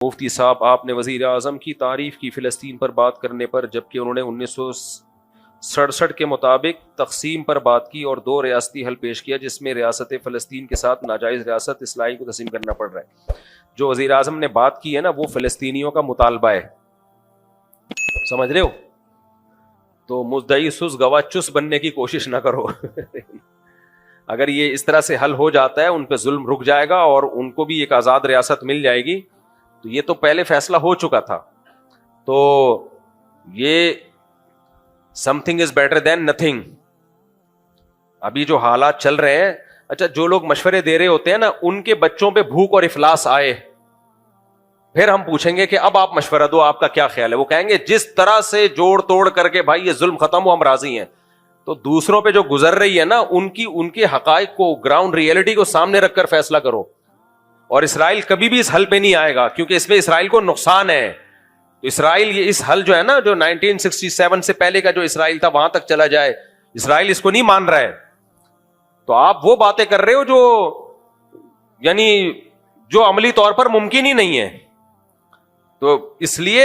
مفتی صاحب، آپ نے وزیر اعظم کی تعریف کی فلسطین پر بات کرنے پر، جبکہ انہوں نے 1967 کے مطابق تقسیم پر بات کی اور 2 ریاستی حل پیش کیا، جس میں ریاست فلسطین کے ساتھ ناجائز ریاست اسرائیل کو تسلیم کرنا پڑ رہا ہے۔ جو وزیر اعظم نے بات کی ہے نا، وہ فلسطینیوں کا مطالبہ ہے، سمجھ رہے ہو؟ تو مدعی سس گواہ چس بننے کی کوشش نہ کرو۔ اگر یہ اس طرح سے حل ہو جاتا ہے، ان پہ ظلم رک جائے گا اور ان کو بھی ایک آزاد ریاست مل جائے گی، تو یہ تو پہلے فیصلہ ہو چکا تھا۔ تو یہ some thing is better than nothing. ابھی جو حالات چل رہے ہیں، اچھا جو لوگ مشورے دے رہے ہوتے ہیں نا، ان کے بچوں پہ بھوک اور افلاس آئے، پھر ہم پوچھیں گے کہ اب آپ مشورہ دو، آپ کا کیا خیال ہے؟ وہ کہیں گے جس طرح سے جوڑ توڑ کر کے بھائی یہ ظلم ختم ہو، ہم راضی ہیں۔ تو دوسروں پہ جو گزر رہی ہے نا، ان کے حقائق کو، گراؤنڈ ریئلٹی کو سامنے رکھ کر فیصلہ کرو۔ اور اسرائیل کبھی بھی اس حل پہ نہیں آئے گا، کیونکہ اس میں اسرائیل کو نقصان ہے۔ تو اسرائیل یہ اس حل جو ہے نا، جو 1967 سے پہلے کا جو اسرائیل تھا، وہاں تک چلا جائے، اسرائیل اس کو نہیں مان رہا ہے۔ تو آپ وہ باتیں کر رہے ہو جو یعنی جو عملی طور پر ممکن ہی نہیں ہے۔ تو اس لیے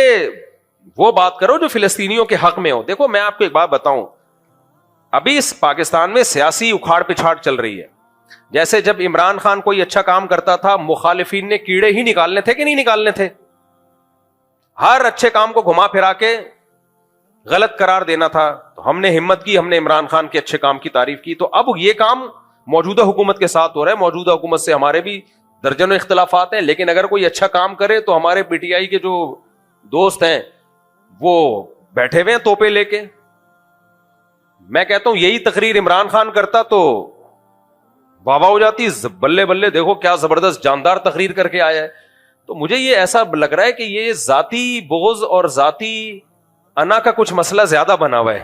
وہ بات کرو جو فلسطینیوں کے حق میں ہو۔ دیکھو میں آپ کو ایک بات بتاؤں، ابھی اس پاکستان میں سیاسی اکھاڑ پچھاڑ چل رہی ہے۔ جیسے جب عمران خان کوئی اچھا کام کرتا تھا، مخالفین نے کیڑے ہی نکالنے تھے کہ نہیں نکالنے تھے؟ ہر اچھے کام کو گھما پھرا کے غلط قرار دینا تھا۔ تو ہم نے ہمت کی، ہم نے عمران خان کے اچھے کام کی تعریف کی۔ تو اب یہ کام موجودہ حکومت کے ساتھ ہو رہا ہے۔ موجودہ حکومت سے ہمارے بھی درجنوں اختلافات ہیں، لیکن اگر کوئی اچھا کام کرے تو ہمارے پی ٹی آئی کے جو دوست ہیں وہ بیٹھے ہوئے ہیں توپے لے کے۔ میں کہتا ہوں یہی تقریر عمران خان کرتا تو واہ واہ ہو جاتی، بلے بلے دیکھو کیا زبردست جاندار تقریر کر کے آیا ہے۔ تو مجھے یہ ایسا لگ رہا ہے کہ یہ ذاتی بغض اور ذاتی انا کا کچھ مسئلہ زیادہ بنا ہوا ہے۔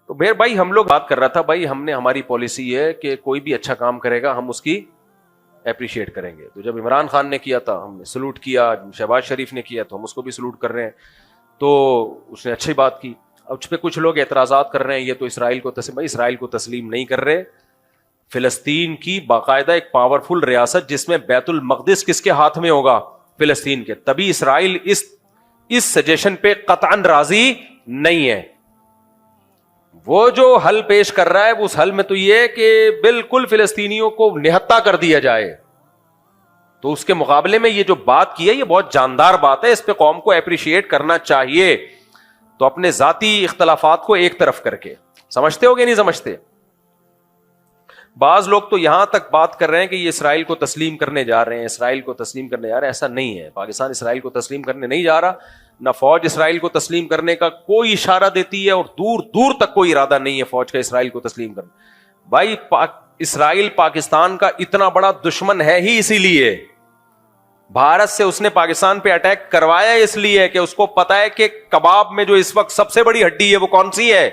تو بھائی ہم لوگ بات کر رہا تھا، بھائی ہم نے، ہماری پالیسی ہے کہ کوئی بھی اچھا کام کرے گا ہم اس کی اپریشیٹ کریں گے۔ تو جب عمران خان نے کیا تھا ہم نے سلوٹ کیا، شہباز شریف نے کیا تو ہم اس کو بھی سلوٹ کر رہے ہیں۔ تو اس نے اچھی بات کی۔ اب اس پہ کچھ لوگ اعتراضات کر رہے ہیں، یہ تو اسرائیل کو اسرائیل کو تسلیم نہیں کر رہے۔ فلسطین کی باقاعدہ ایک پاورفل ریاست جس میں بیت المقدس کس کے ہاتھ میں ہوگا؟ فلسطین کے۔ تبھی اسرائیل اس سجیشن پہ قطعاً راضی نہیں ہے۔ وہ جو حل پیش کر رہا ہے، اس حل میں تو یہ ہے کہ بالکل فلسطینیوں کو نہتا کر دیا جائے۔ تو اس کے مقابلے میں یہ جو بات کی ہے، یہ بہت جاندار بات ہے، اس پہ قوم کو اپریشیٹ کرنا چاہیے۔ تو اپنے ذاتی اختلافات کو ایک طرف کر کے، سمجھتے ہو کہ نہیں سمجھتے؟ بعض لوگ تو یہاں تک بات کر رہے ہیں کہ یہ اسرائیل کو تسلیم کرنے جا رہے ہیں، اسرائیل کو تسلیم کرنے جا رہے ہیں۔ ایسا نہیں ہے، پاکستان اسرائیل کو تسلیم کرنے نہیں جا رہا، نہ فوج اسرائیل کو تسلیم کرنے کا کوئی اشارہ دیتی ہے، اور دور دور تک کوئی ارادہ نہیں ہے فوج کا اسرائیل کو تسلیم کرنا۔ بھائی اسرائیل پاکستان کا اتنا بڑا دشمن ہے ہی اسی لیے، بھارت سے اس نے پاکستان پہ اٹیک کروایا اس لیے کہ اس کو پتا ہے کہ کباب میں جو اس وقت سب سے بڑی ہڈی ہے وہ کون سی ہے؟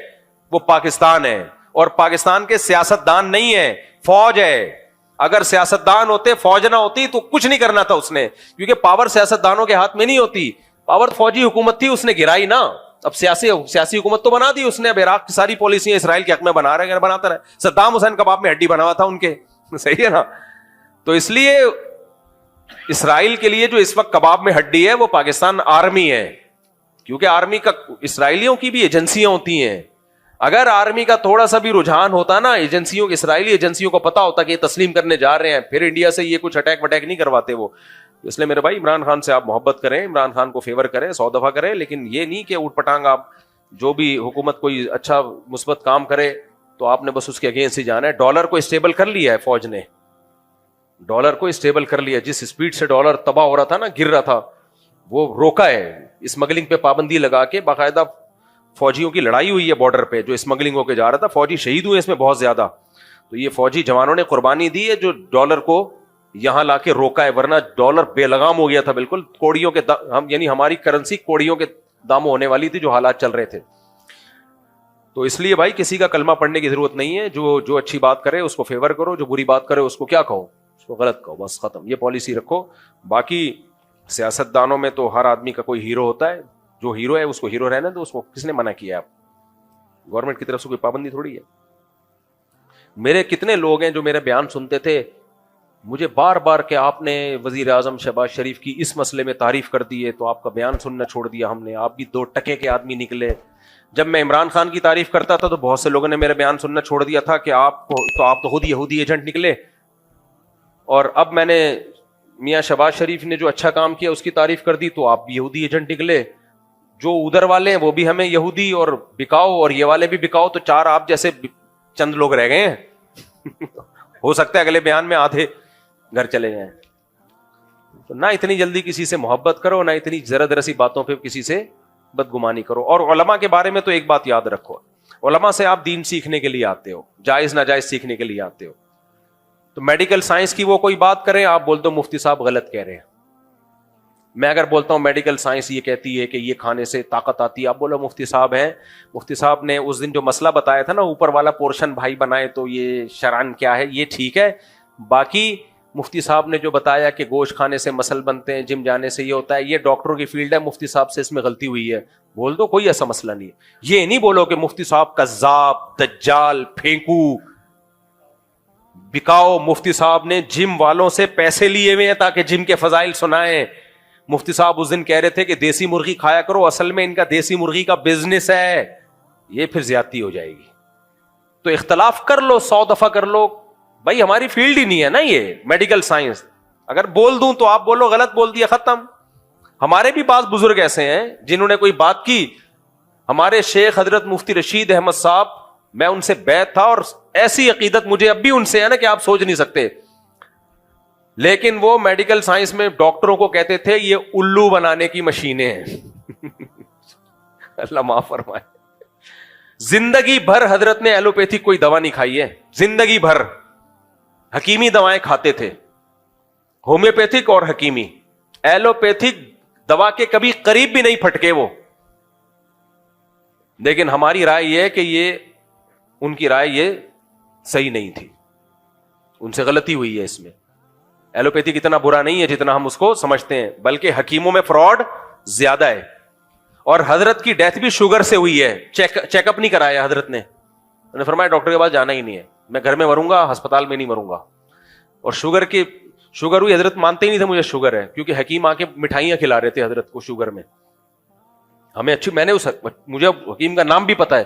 وہ پاکستان ہے۔ اور پاکستان کے سیاست دان نہیں ہے، فوج ہے۔ اگر سیاست دان ہوتے، فوج نہ ہوتی تو کچھ نہیں کرنا تھا اس نے، کیونکہ پاور سیاست دانوں کے ہاتھ میں نہیں ہوتی، پاور فوجی حکومت تھی، اس نے گرائی نا۔ اب سیاسی حکومت تو بنا دی اس نے، اب عراق کی ساری پالیسیاں اسرائیل کے حق میں بنا رہے ہیں، بناتا رہے۔ صدام حسین کباب میں ہڈی بنا ہوا تھا ان کے، صحیح ہے نا؟ تو اس لیے اسرائیل کے لیے جو اس وقت کباب میں ہڈی ہے وہ پاکستان آرمی ہے، کیونکہ آرمی کا، اسرائیلیوں کی بھی ایجنسیاں ہوتی ہیں۔ اگر آرمی کا تھوڑا سا بھی رجحان ہوتا نا، ایجنسیوں، اسرائیلی ایجنسیوں کو پتا ہوتا کہ یہ تسلیم کرنے جا رہے ہیں، پھر انڈیا سے یہ کچھ اٹیک وٹیک نہیں کرواتے وہ۔ اس لیے میرے بھائی عمران خان سے آپ محبت کریں، عمران خان کو فیور کریں، 100 دفعہ کریں، لیکن یہ نہیں کہ اوٹ پٹانگ آپ جو بھی حکومت کوئی اچھا مثبت کام کرے تو آپ نے بس اس کے اگینسٹ ہی جانا ہے۔ ڈالر کو اسٹیبل کر لیا ہے فوج نے، ڈالر کو اسٹیبل کر لیا، جس سپیڈ سے ڈالر تباہ ہو رہا تھا نا، گر رہا تھا، وہ روکا ہے۔ اسمگلنگ پہ پابندی لگا کے باقاعدہ فوجیوں کی لڑائی ہوئی ہے بارڈر پہ، جو اسمگلنگ ہو کے جا رہا تھا، فوجی شہید ہوئے اس میں بہت زیادہ۔ تو یہ فوجی جوانوں نے قربانی دی ہے جو ڈالر کو یہاں لا کے روکا ہے، ورنہ ڈالر بے لگام ہو گیا تھا بالکل، کوڑیوں کے یعنی ہماری کرنسی کوڑیوں کے داموں ہونے والی تھی جو حالات چل رہے تھے۔ تو اس لیے بھائی کسی کا کلمہ پڑھنے کی ضرورت نہیں ہے، جو اچھی بات کرے اس کو فیور کرو، جو بری بات کرے اس کو کیا کہو؟ اس کو غلط کہو، بس ختم۔ یہ پالیسی رکھو۔ باقی سیاست دانوں میں تو ہر آدمی کا کوئی ہیرو ہوتا ہے، جو ہیرو ہے اس کو ہیرو رہنا، تو اس کو کس نے منع کیا؟ آپ گورنمنٹ کی طرف سے کوئی پابندی تھوڑی ہے۔ میرے کتنے لوگ ہیں جو میرے بیان سنتے تھے، مجھے بار بار کہ آپ نے وزیر اعظم شہباز شریف کی اس مسئلے میں تعریف کر دی ہے تو آپ کا بیان سننا چھوڑ دیا ہم نے, آپ بھی 2 ٹکے کے آدمی نکلے. جب میں عمران خان کی تعریف کرتا تھا تو بہت سے لوگوں نے میرا بیان سننا چھوڑ دیا تھا کہ آپ تو خود یہودی ایجنٹ نکلے. اور اب میں نے میاں شہباز شریف نے جو اچھا کام کیا اس کی تعریف کر دی تو آپ بھی یہودی ایجنٹ نکلے. جو ادھر والے ہیں وہ بھی ہمیں یہودی اور بکاؤ, اور یہ والے بھی بکاؤ, تو 4 آپ جیسے چند لوگ رہ گئے ہیں. ہو سکتا ہے اگلے بیان میں آدھے گھر چلے جائیں. تو نہ اتنی جلدی کسی سے محبت کرو, نہ اتنی ذرا ذرا سی باتوں پہ کسی سے بدگمانی کرو. اور علماء کے بارے میں تو ایک بات یاد رکھو, علماء سے آپ دین سیکھنے کے لیے آتے ہو, جائز ناجائز سیکھنے کے لیے آتے ہو. تو میڈیکل سائنس کی وہ کوئی بات کریں, آپ بول دو مفتی صاحب غلط کہہ رہے ہیں. میں اگر بولتا ہوں میڈیکل سائنس یہ کہتی ہے کہ یہ کھانے سے طاقت آتی ہے, آپ بولو مفتی صاحب ہیں, مفتی صاحب نے اس دن جو مسئلہ بتایا تھا نا, اوپر والا پورشن بھائی بنائے تو یہ شرعن کیا ہے, یہ ٹھیک ہے. باقی مفتی صاحب نے جو بتایا کہ گوشت کھانے سے مسل بنتے ہیں, جم جانے سے یہ ہوتا ہے, یہ ڈاکٹروں کی فیلڈ ہے, مفتی صاحب سے اس میں غلطی ہوئی ہے, بول دو, کوئی ایسا مسئلہ نہیں ہے. یہ نہیں بولو کہ مفتی صاحب کذاب, دجال, پھینکو, بکاؤ, مفتی صاحب نے جم والوں سے پیسے لیے ہوئے ہیں تاکہ جم کے فضائل سنائیں. مفتی صاحب اس دن کہہ رہے تھے کہ دیسی مرغی کھایا کرو, اصل میں ان کا دیسی مرغی کا بزنس ہے. یہ پھر زیادتی ہو جائے گی. تو اختلاف کر لو, 100 دفعہ کر لو, بھائی ہماری فیلڈ ہی نہیں ہے نا یہ میڈیکل سائنس. اگر بول دوں تو آپ بولو غلط بول دیا, ختم. ہمارے بھی بعض بزرگ ایسے ہیں جنہوں نے کوئی بات کی, ہمارے شیخ حضرت مفتی رشید احمد صاحب, میں ان سے بیعت تھا اور ایسی عقیدت مجھے اب بھی ان سے ہے نا کہ آپ سوچ نہیں سکتے. لیکن وہ میڈیکل سائنس میں ڈاکٹروں کو کہتے تھے یہ الو بنانے کی مشینیں ہیں. اللہ معاف فرمائے. زندگی بھر حضرت نے ایلوپیتھک کوئی دوا نہیں کھائی ہے, زندگی بھر حکیمی دوائیں کھاتے تھے, ہومیوپیتھک اور حکیمی. ایلوپیتھک دوا کے کبھی قریب بھی نہیں پھٹکے وہ. لیکن ہماری رائے یہ ہے کہ یہ ان کی رائے یہ صحیح نہیں تھی, ان سے غلطی ہوئی ہے اس میں. ایلوپیتھک اتنا برا نہیں ہے جتنا ہم اس کو سمجھتے ہیں, بلکہ حکیموں میں فراڈ زیادہ ہے. اور حضرت کی ڈیتھ بھی شوگر سے ہوئی ہے, چیک اپ نہیں کرایا حضرت نے. انہوں نے فرمایا ڈاکٹر کے پاس جانا ہی نہیں ہے, میں گھر میں مروں گا, ہسپتال میں نہیں مروں گا. اور شوگر ہوئی, حضرت مانتے ہی نہیں تھے مجھے شوگر ہے, کیونکہ حکیم آ کے مٹھائیاں کھلا رہے تھے حضرت کو شوگر میں. ہمیں اچھی, میں نے مجھے حکیم کا نام بھی پتا ہے,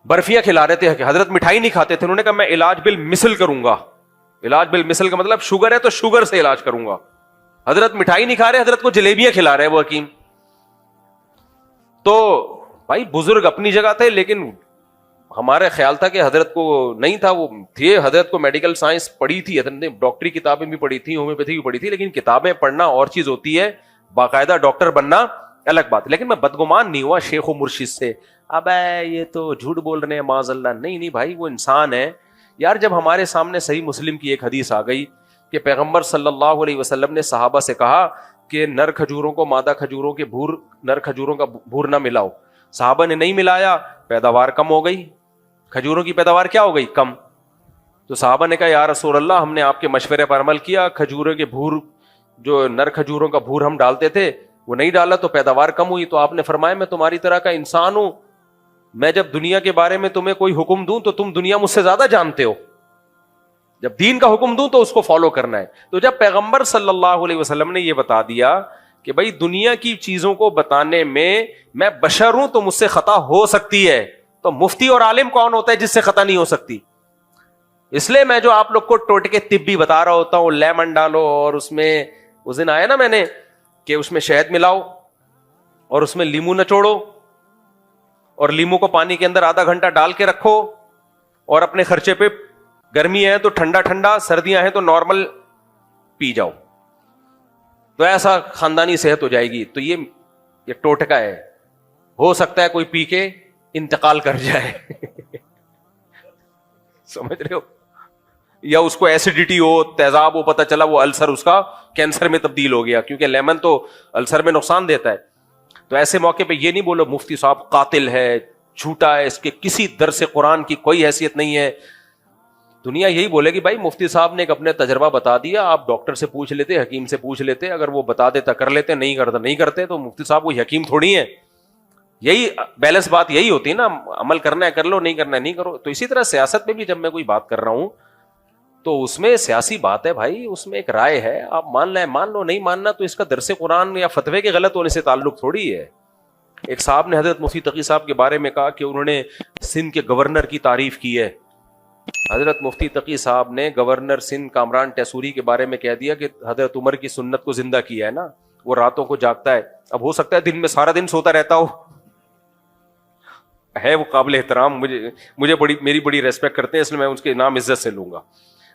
برفیاں کھلا رہے تھے. حضرت مٹھائی نہیں کھاتے تھے, انہوں نے کہا میں علاج بالمثل کروں گا. علاج بالمثل کا مطلب شوگر ہے تو شوگر سے علاج کروں گا. حضرت مٹھائی نہیں کھا رہے, حضرت کو جلیبیاں کھلا رہے وہ حکیم. تو بھائی بزرگ اپنی جگہ تھے, لیکن ہمارا خیال تھا کہ حضرت کو نہیں تھا, وہ تھے, حضرت کو میڈیکل سائنس پڑھی تھی, حضرت نے ڈاکٹری کتابیں بھی پڑھی تھی, ہومیوپیتھی بھی پڑھی تھی. لیکن کتابیں پڑھنا اور چیز ہوتی ہے, باقاعدہ ڈاکٹر بننا الگ بات. لیکن میں بدگمان نہیں ہوا شیخ و مرشد سے, اب یہ تو جھوٹ بول رہے ہیں معاذ اللہ. نہیں بھائی, وہ انسان ہے یار. جب ہمارے سامنے صحیح مسلم کی ایک حدیث آ گئی کہ پیغمبر صلی اللہ علیہ وسلم نے صحابہ سے کہا کہ نر کھجوروں کو مادہ کھجوروں کے نر کھجوروں کا بھور نہ ملاؤ. صحابہ نے نہیں ملایا, پیداوار کم ہو گئی, کھجوروں کی پیداوار کیا ہو گئی, کم. تو صحابہ نے کہا یا رسول اللہ, ہم نے آپ کے مشورے پر عمل کیا, کھجوروں کے بھور, جو نر کھجوروں کا بھور ہم ڈالتے تھے وہ نہیں ڈالا تو پیداوار کم ہوئی. تو آپ نے فرمایا میں تمہاری طرح کا انسان ہوں, میں جب دنیا کے بارے میں تمہیں کوئی حکم دوں تو تم دنیا مجھ سے زیادہ جانتے ہو, جب دین کا حکم دوں تو اس کو فالو کرنا ہے. تو جب پیغمبر صلی اللہ علیہ وسلم نے یہ بتا دیا کہ بھائی دنیا کی چیزوں کو بتانے میں بشر ہوں تو مجھ سے خطا ہو سکتی ہے, تو مفتی اور عالم کون ہوتا ہے جس سے خطا نہیں ہو سکتی؟ اس لیے میں جو آپ لوگ کو ٹوٹکے طبی بتا رہا ہوتا ہوں, لیمن ڈالو اور اس میں, اس دن آیا نا میں نے کہ اس میں شہد ملاؤ اور اس میں لیمو نچوڑو اور لیمو کو پانی کے اندر آدھا گھنٹہ ڈال کے رکھو, اور اپنے خرچے پہ, گرمی ہے تو ٹھنڈا ٹھنڈا, سردیاں ہیں تو نارمل پی جاؤ, تو ایسا خاندانی صحت ہو جائے گی. تو یہ ٹوٹکا ہے, ہو سکتا ہے کوئی پی کے انتقال کر جائے سمجھ رہے ہو, یا اس کو ایسیڈیٹی ہو, تیزاب ہو, پتہ چلا وہ السر اس کا کینسر میں تبدیل ہو گیا, کیونکہ لیمن تو السر میں نقصان دیتا ہے. تو ایسے موقع پہ یہ نہیں بولو مفتی صاحب قاتل ہے, جھوٹا ہے, اس کے کسی درس قرآن کی کوئی حیثیت نہیں ہے. دنیا یہی بولے گی بھائی مفتی صاحب نے ایک اپنے تجربہ بتا دیا, آپ ڈاکٹر سے پوچھ لیتے, حکیم سے پوچھ لیتے, اگر وہ بتا دیتا کر لیتے, نہیں کرتا نہیں کرتے. تو مفتی صاحب کوئی حکیم تھوڑی ہے. یہی بیلنس بات یہی ہوتی ہے نا, عمل کرنا ہے کر لو, نہیں کرنا ہے نہیں کرو. تو اسی طرح سیاست میں بھی جب میں کوئی بات کر رہا ہوں تو اس میں سیاسی بات ہے بھائی, اس میں ایک رائے ہے, آپ مان لیں مان لو, نہیں ماننا تو اس کا درس قرآن یا فتوے کے غلط ہونے سے تعلق تھوڑی ہے. ایک صاحب نے حضرت مفتی تقی صاحب کے بارے میں کہا کہ انہوں نے سندھ کے گورنر کی تعریف کی ہے. حضرت مفتی تقی صاحب نے گورنر سندھ کامران ٹیسوری کے بارے میں کہہ دیا کہ حضرت عمر کی سنت کو زندہ کیا ہے نا, وہ راتوں کو جاگتا ہے. اب ہو سکتا ہے دن میں سارا دن سوتا رہتا ہو, ہے وہ قابل احترام, مجھے میری بڑی ریسپیکٹ کرتے ہیں, اس لیے میں اس کے نام عزت سے لوں گا.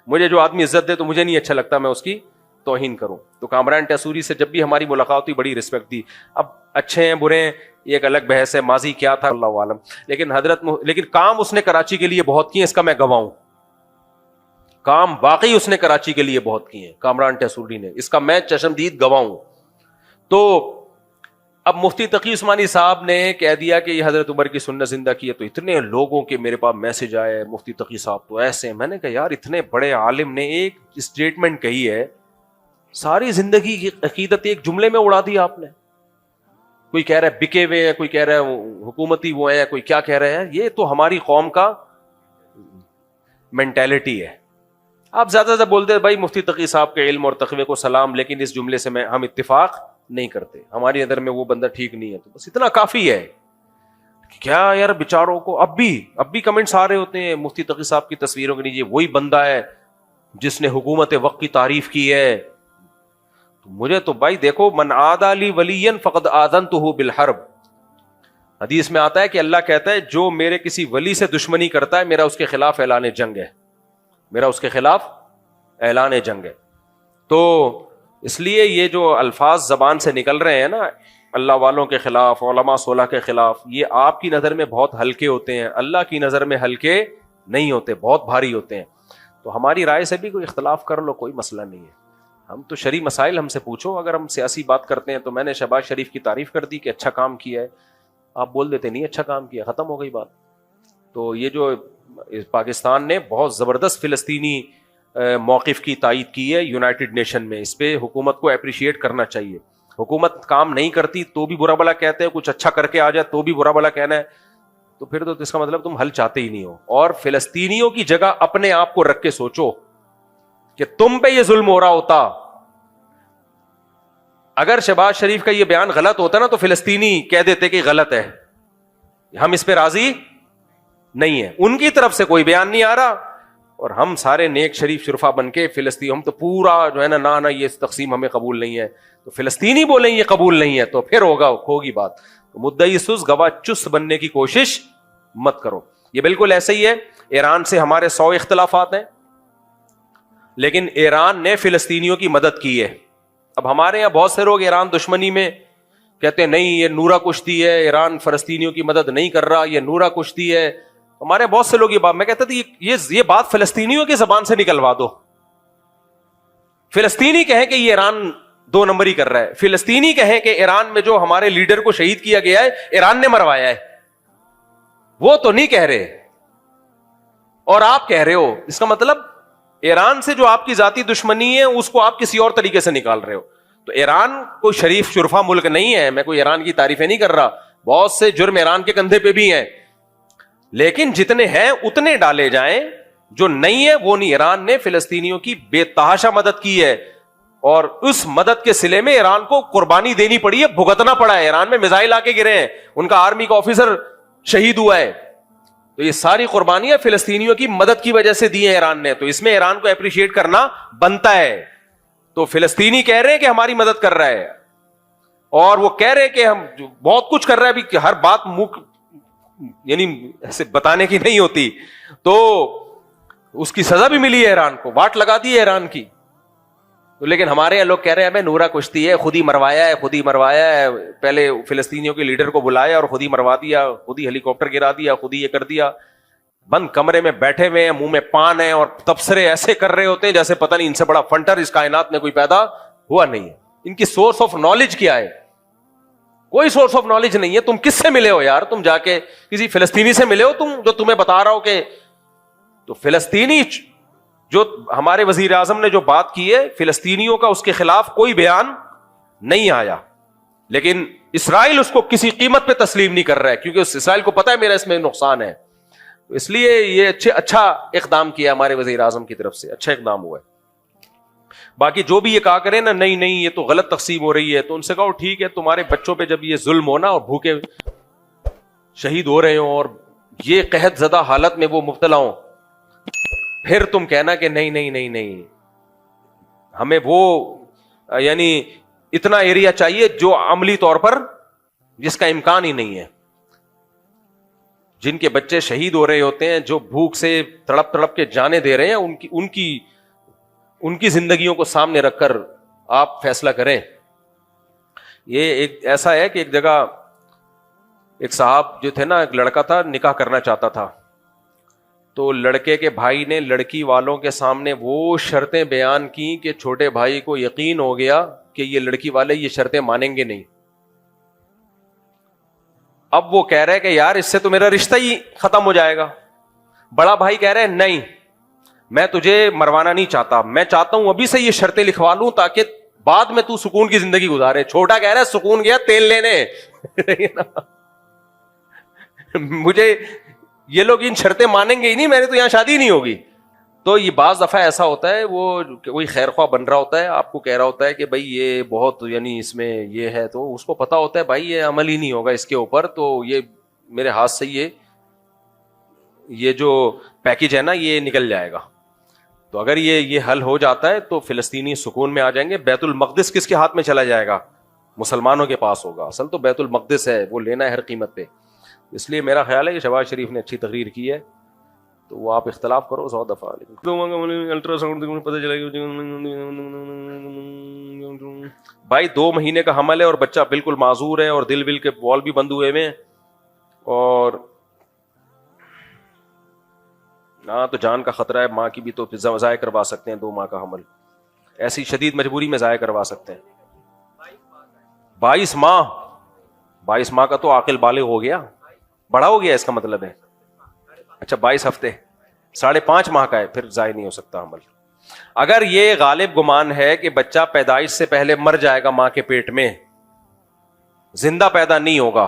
مجھے جو آدمی عزت دے تو مجھے نہیں اچھا لگتا میں اس کی توہین کروں. تو کامران ٹیسوری سے جب بھی ہماری ملاقات ہوئی بڑی رسپیکٹ دی. اب اچھے ہیں برے ہیں یہ ایک الگ بحث ہے, ماضی کیا تھا اللہ عالم, لیکن کام اس نے کراچی کے لیے بہت کیے, اس کا میں گواہ ہوں. کام واقعی اس نے کراچی کے لیے بہت کیے ہیں کامران ٹیسوری نے, اس کا میں چشمدید گواہ ہوں. تو اب مفتی تقی عثمانی صاحب نے کہہ دیا کہ یہ حضرت عمر کی سنت زندہ کی ہے, تو اتنے لوگوں کے میرے پاس میسج آئے, مفتی تقی صاحب تو ایسے. میں نے کہا یار اتنے بڑے عالم نے ایک اسٹیٹمنٹ کہی ہے, ساری زندگی کی عقیدت ایک جملے میں اڑا دی آپ نے. کوئی کہہ رہا ہے بکے ہوئے ہیں, کوئی کہہ رہا ہے حکومتی وہ ہیں, کوئی کیا کہہ رہے ہیں. یہ تو ہماری قوم کا مینٹیلٹی ہے. آپ زیادہ زیادہ بولتے ہیں بھائی مفتی تقی صاحب کے علم اور تقوی کو سلام, لیکن اس جملے سے ہم اتفاق نہیں کرتے, ہماری نظر میں وہ بندہ ٹھیک نہیں ہے. تو بس اتنا کافی ہے. کیا یار بیچاروں کو اب بھی کمنٹس آ رہے ہوتے ہیں مفتی تقی صاحب کی تصویروں کے نیچے, وہی بندہ ہے جس نے حکومت وقت کی تعریف کی ہے. تو مجھے تو بھائی دیکھو, من عادی لی ولیا فقد آذنتہ بالحرب. حدیث میں آتا ہے کہ اللہ کہتا ہے جو میرے کسی ولی سے دشمنی کرتا ہے میرا اس کے خلاف اعلان جنگ ہے, میرا اس کے خلاف اعلان جنگ ہے. تو اس لیے یہ جو الفاظ زبان سے نکل رہے ہیں نا اللہ والوں کے خلاف, علماء صلح کے خلاف, یہ آپ کی نظر میں بہت ہلکے ہوتے ہیں, اللہ کی نظر میں ہلکے نہیں ہوتے, بہت بھاری ہوتے ہیں. تو ہماری رائے سے بھی کوئی اختلاف کر لو, کوئی مسئلہ نہیں ہے. ہم تو شرعی مسائل ہم سے پوچھو. اگر ہم سیاسی بات کرتے ہیں تو میں نے شہباز شریف کی تعریف کر دی کہ اچھا کام کیا ہے, آپ بول دیتے نہیں اچھا کام کیا, ختم ہو گئی بات. تو یہ جو پاکستان نے بہت زبردست فلسطینی موقف کی تائید کی ہے یونائٹڈ نیشن میں, اس پہ حکومت کو اپریشیٹ کرنا چاہیے. حکومت کام نہیں کرتی تو بھی برا بلا کہتے ہیں, کچھ اچھا کر کے آ جائے تو بھی برا بلا کہنا ہے, تو پھر تو اس کا مطلب تم حل چاہتے ہی نہیں ہو. اور فلسطینیوں کی جگہ اپنے آپ کو رکھ کے سوچو کہ تم پہ یہ ظلم ہو رہا ہوتا, اگر شہباز شریف کا یہ بیان غلط ہوتا نا تو فلسطینی کہہ دیتے کہ غلط ہے, ہم اس پہ راضی نہیں ہے. ان کی طرف سے کوئی بیان نہیں آ رہا اور ہم سارے نیک شریف شرفا بن کے فلسطین, ہم تو پورا جو ہے نا یہ تقسیم ہمیں قبول نہیں ہے, تو فلسطینی بولیں یہ قبول نہیں ہے تو پھر ہوگی بات. تو مدعی سست گواہ چست بننے کی کوشش مت کرو. یہ بالکل ایسے ہی ہے, ایران سے ہمارے 100 اختلافات ہیں لیکن ایران نے فلسطینیوں کی مدد کی ہے. اب ہمارے یہاں بہت سے لوگ ایران دشمنی میں کہتے ہیں نہیں یہ نورا کشتی ہے, ایران فلسطینیوں کی مدد نہیں کر رہا, یہ نورا کشتی ہے. ہمارے بہت سے لوگ یہ بات, میں کہتا تھا یہ بات فلسطینیوں کی زبان سے نکلوا دو. فلسطینی کہیں کہ یہ ایران 2 نمبری کر رہا ہے, فلسطینی کہیں کہ ایران میں جو ہمارے لیڈر کو شہید کیا گیا ہے ایران نے مروایا ہے, وہ تو نہیں کہہ رہے اور آپ کہہ رہے ہو. اس کا مطلب ایران سے جو آپ کی ذاتی دشمنی ہے اس کو آپ کسی اور طریقے سے نکال رہے ہو. تو ایران کوئی شریف شرفا ملک نہیں ہے, میں کوئی ایران کی تعریفیں نہیں کر رہا, بہت سے جرم ایران کے کندھے پہ بھی ہیں, لیکن جتنے ہیں اتنے ڈالے جائیں, جو نہیں ہے وہ نہیں. ایران نے فلسطینیوں کی بے تحاشا مدد کی ہے اور اس مدد کے صلے میں ایران کو قربانی دینی پڑی ہے, بھگتنا پڑا ہے. ایران میں میزائل آ کے گرے ہیں, ان کا آرمی کا آفیسر شہید ہوا ہے, تو یہ ساری قربانیاں فلسطینیوں کی مدد کی وجہ سے دی ہیں ایران نے. تو اس میں ایران کو اپریشیٹ کرنا بنتا ہے. تو فلسطینی کہہ رہے ہیں کہ ہماری مدد کر رہا ہے اور وہ کہہ رہے ہیں کہ ہم بہت کچھ کر رہا ہے, بھی ہر بات یعنی ایسے بتانے کی نہیں ہوتی. تو اس کی سزا بھی ملی ہے ایران کو, واٹ لگا دی ہے ایران کی. لیکن ہمارے یہاں لوگ کہہ رہے ہیں ہمیں نورا کشتی ہے, خود ہی مروایا ہے, پہلے فلسطینیوں کے لیڈر کو بلایا اور خود ہی مروا دیا, خود ہی ہیلی کاپٹر گرا دیا, خود ہی یہ کر دیا. بند کمرے میں بیٹھے ہوئے ہیں, منہ میں پان ہے اور تبصرے ایسے کر رہے ہوتے ہیں جیسے پتہ نہیں ان سے بڑا فنٹر اس کائنات میں کوئی پیدا ہوا نہیں ہے. ان کی سورس آف نالج کیا ہے؟ کوئی سورس آف نالج نہیں ہے. تم کس سے ملے ہو یار؟ تم جا کے کسی فلسطینی سے ملے ہو تم, جو تمہیں بتا رہا ہو کہ, تو فلسطینی جو ہمارے وزیر اعظم نے جو بات کی ہے فلسطینیوں کا, اس کے خلاف کوئی بیان نہیں آیا, لیکن اسرائیل اس کو کسی قیمت پہ تسلیم نہیں کر رہا ہے, کیونکہ اس اسرائیل کو پتا ہے میرا اس میں نقصان ہے. اس لیے یہ اچھا اقدام کیا ہمارے وزیر اعظم کی طرف سے، اچھا اقدام ہوا ہے. باقی جو بھی یہ کہا کرے نا نہیں یہ تو غلط تقسیم ہو رہی ہے، تو ان سے کہو ٹھیک ہے، تمہارے بچوں پہ جب یہ ظلم ہونا اور بھوکے شہید ہو رہے ہوں اور یہ قحط زدہ حالت میں وہ مبتلا ہوں، پھر تم کہنا کہ نہیں ہمیں وہ یعنی اتنا ایریا چاہیے جو عملی طور پر جس کا امکان ہی نہیں ہے. جن کے بچے شہید ہو رہے ہوتے ہیں، جو بھوک سے تڑپ تڑپ کے جانے دے رہے ہیں، ان کی زندگیوں کو سامنے رکھ کر آپ فیصلہ کریں. یہ ایک ایسا ہے کہ ایک جگہ ایک صاحب جو تھے نا، ایک لڑکا تھا نکاح کرنا چاہتا تھا، تو لڑکے کے بھائی نے لڑکی والوں کے سامنے وہ شرطیں بیان کی کہ چھوٹے بھائی کو یقین ہو گیا کہ یہ لڑکی والے یہ شرطیں مانیں گے نہیں. اب وہ کہہ رہے کہ یار اس سے تو میرا رشتہ ہی ختم ہو جائے گا. بڑا بھائی کہہ رہے نہیں، میں تجھے مروانا نہیں چاہتا، میں چاہتا ہوں ابھی سے یہ شرطیں لکھوا لوں تاکہ بعد میں تو سکون کی زندگی گزارے. چھوٹا کہہ رہا ہے سکون گیا تیل لینے مجھے یہ لوگ ان شرطیں مانیں گے ہی نہیں، میرے تو یہاں شادی نہیں ہوگی. تو یہ بعض دفعہ ایسا ہوتا ہے، وہ کوئی خیر خواہ بن رہا ہوتا ہے، آپ کو کہہ رہا ہوتا ہے کہ بھائی یہ بہت یعنی اس میں یہ ہے، تو اس کو پتا ہوتا ہے بھائی یہ عمل ہی نہیں ہوگا اس کے اوپر، تو یہ میرے ہاتھ سے یہ جو پیکج ہے نا یہ نکل جائے گا. تو اگر یہ حل ہو جاتا ہے تو فلسطینی سکون میں آ جائیں گے. بیت المقدس کس کے ہاتھ میں چلا جائے گا؟ مسلمانوں کے پاس ہوگا. اصل تو بیت المقدس ہے، وہ لینا ہے ہر قیمت پہ. اس لیے میرا خیال ہے کہ شہباز شریف نے اچھی تقریر کی ہے، تو وہ آپ اختلاف کرو 100 دفعہ، الٹرا ساؤنڈ پتہ چلا بھائی 2 مہینے کا حمل ہے اور بچہ بالکل معذور ہے اور دل ول کے بال بھی بند ہوئے ہیں، اور ہاں تو جان کا خطرہ ہے. ماں کی بھی تو ضائع کروا سکتے ہیں 2 ماہ کا حمل، ایسی شدید مجبوری میں ضائع کروا سکتے ہیں. 22 ماہ کا تو عاقل بالغ ہو گیا، بڑا ہو گیا اس کا مطلب ہے. اچھا 22 ہفتے 5.5 ماہ کا ہے، پھر ضائع نہیں ہو سکتا حمل. اگر یہ غالب گمان ہے کہ بچہ پیدائش سے پہلے مر جائے گا ماں کے پیٹ میں، زندہ پیدا نہیں ہوگا،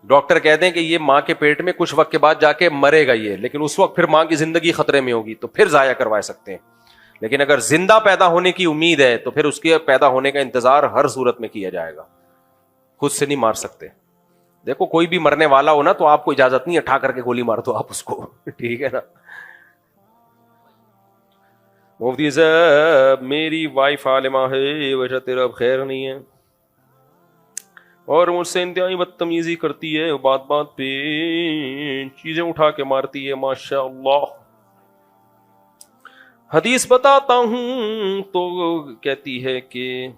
ڈاکٹر کہہ دیں کہ یہ ماں کے پیٹ میں کچھ وقت کے بعد جا کے مرے گا یہ، لیکن اس وقت پھر ماں کی زندگی خطرے میں ہوگی، تو پھر ضائع کروا سکتے ہیں. لیکن اگر زندہ پیدا ہونے کی امید ہے تو پھر اس کے پیدا ہونے کا انتظار ہر صورت میں کیا جائے گا، خود سے نہیں مار سکتے. دیکھو کوئی بھی مرنے والا ہو نا تو آپ کو اجازت نہیں اٹھا کر کے گولی مار دو آپ اس کو ٹھیک ہے نا. مفتی صاحب میری وائف عالمہ ہے، ویسا تیرا اب خیر نہیں ہے، اور مجھ سے انتہائی بدتمیزی کرتی ہے، بات بات پہ چیزیں اٹھا کے مارتی ہے، ماشاء اللہ. حدیث بتاتا ہوں تو کہتی ہے کہ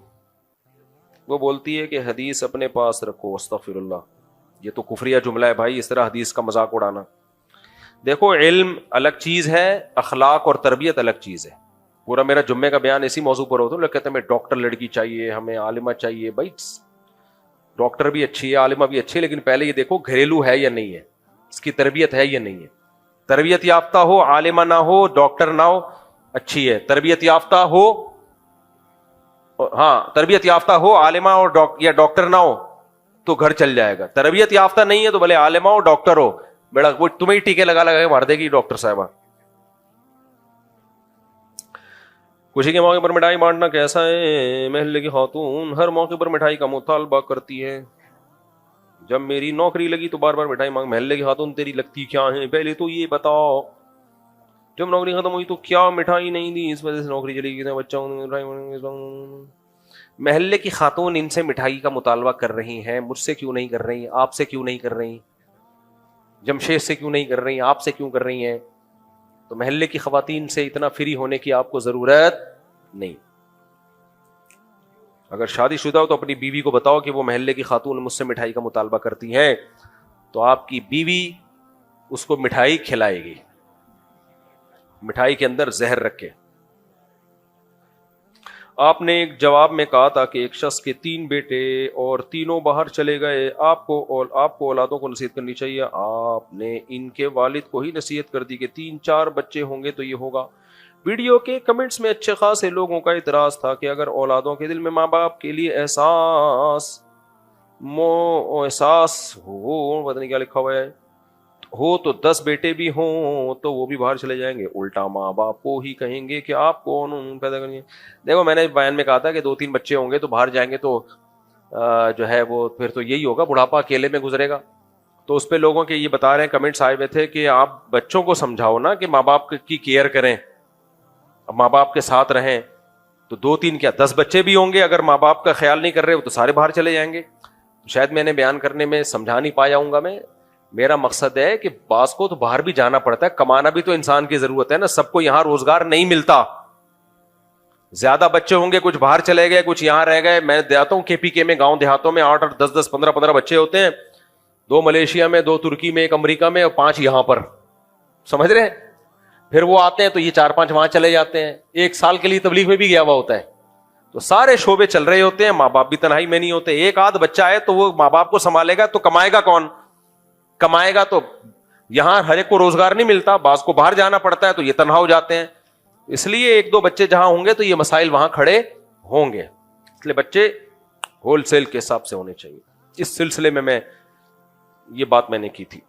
وہ بولتی ہے کہ حدیث اپنے پاس رکھو. استغفر اللہ، یہ تو کفریہ جملہ ہے بھائی، اس طرح حدیث کا مذاق اڑانا. دیکھو علم الگ چیز ہے، اخلاق اور تربیت الگ چیز ہے. پورا میرا جمعے کا بیان اسی موضوع پر ہوتا ہے. لوگ کہتے ہیں ہمیں ڈاکٹر لڑکی چاہیے، ہمیں عالمہ چاہیے. بھائی ڈاکٹر بھی اچھی ہے، عالمہ بھی اچھی ہے، لیکن پہلے یہ دیکھو گھریلو ہے یا نہیں ہے، اس کی تربیت ہے یا نہیں ہے. تربیت یافتہ ہو، عالمہ نہ ہو، ڈاکٹر نہ ہو، اچھی ہے. تربیت یافتہ ہو، ہاں تربیت یافتہ ہو، عالمہ ہو یا ڈاکٹر نہ ہو تو گھر چل جائے گا. تربیت یافتہ نہیں ہے تو بھلے عالمہ ہو ڈاکٹر ہو، بیڑا وہ تمہیں ٹیکے لگا کے مار دے گی ڈاکٹر صاحبہ. خوشی کے موقع پر مٹھائی بانٹنا کیسا ہے؟ محلے کی خاتون ہر موقع پر مٹھائی کا مطالبہ کرتی ہے. جب میری نوکری لگی تو بار بار مٹھائی مانگ. محلے کی خاتون تیری لگتی کیا ہے پہلے تو یہ بتاؤ. جب نوکری ختم ہوئی تو کیا مٹھائی نہیں دی، اس وجہ سے نوکری چلی گئی. بچہ محلے کی خاتون ان سے مٹھائی کا مطالبہ کر رہی ہیں، مجھ سے کیوں نہیں کر رہی؟ آپ سے کیوں نہیں کر رہی؟ جمشید سے کیوں نہیں کر رہی؟ آپ سے کیوں کر رہی ہیں؟ تو محلے کی خواتین سے اتنا فری ہونے کی آپ کو ضرورت نہیں. اگر شادی شدہ ہو تو اپنی بیوی کو بتاؤ کہ وہ محلے کی خاتون مجھ سے مٹھائی کا مطالبہ کرتی ہیں، تو آپ کی بیوی اس کو مٹھائی کھلائے گی، مٹھائی کے اندر زہر رکھے. آپ نے ایک جواب میں کہا تھا کہ ایک شخص کے 3 بیٹے اور تینوں باہر چلے گئے، آپ کو اولادوں کو نصیحت کرنی چاہیے. آپ نے ان کے والد کو ہی نصیحت کر دی کہ 3-4 بچے ہوں گے تو یہ ہوگا. ویڈیو کے کمنٹس میں اچھے خاصے لوگوں کا اعتراض تھا کہ اگر اولادوں کے دل میں ماں باپ کے لیے احساس ہو، پتہ نہیں کیا لکھا ہوا ہے، ہو تو 10 بیٹے بھی ہوں تو وہ بھی باہر چلے جائیں گے, الٹا ماں باپ کو ہی کہیں گے کہ آپ کون پیدا کریں گے. دیکھو میں نے بیان میں کہا تھا کہ 2-3 بچے ہوں گے تو باہر جائیں گے تو جو ہے وہ پھر تو یہی ہوگا, بڑھاپا اکیلے میں گزرے گا. تو اس پہ لوگوں کے یہ بتا رہے ہیں, کمنٹس آئے ہوئے تھے کہ آپ بچوں کو سمجھاؤ نا کہ ماں باپ کی کیئر کریں, ماں باپ کے ساتھ رہیں. تو 2-3 کیا 10 بچے بھی ہوں گے, اگر ماں باپ کا خیال نہیں کر رہے تو سارے باہر چلے جائیں گے. شاید میں نے بیان کرنے میں سمجھا نہیں پایا ہوں گا. میں میرا مقصد ہے کہ بعض کو تو باہر بھی جانا پڑتا ہے, کمانا بھی تو انسان کی ضرورت ہے نا, سب کو یہاں روزگار نہیں ملتا. زیادہ بچے ہوں گے, کچھ باہر چلے گئے, کچھ یہاں رہ گئے. میں جاتا ہوں KPK میں, گاؤں دیہاتوں میں 8-8 10-10 15-15 بچے ہوتے ہیں, 2 ملیشیا میں, 2 ترکی میں, 1 امریکہ میں اور 5 یہاں پر. سمجھ رہے ہیں؟ پھر وہ آتے ہیں تو یہ 4-5 وہاں چلے جاتے ہیں. 1 سال کے لیے تبلیغ میں بھی گیا ہوا ہوتا ہے. تو سارے شعبے چل رہے ہوتے ہیں, ماں باپ بھی تنہائی میں نہیں ہوتے. ایک آدھ بچہ ہے تو وہ ماں باپ کو سنبھالے گا, تو کمائے گا کون؟ کمائے گا تو یہاں ہر ایک کو روزگار نہیں ملتا, بعض کو باہر جانا پڑتا ہے تو یہ تنہا ہو جاتے ہیں. اس لیے 1-2 بچے جہاں ہوں گے تو یہ مسائل وہاں کھڑے ہوں گے. اس لیے بچے ہول سیل کے حساب سے ہونے چاہیے. اس سلسلے میں یہ بات میں نے کی تھی.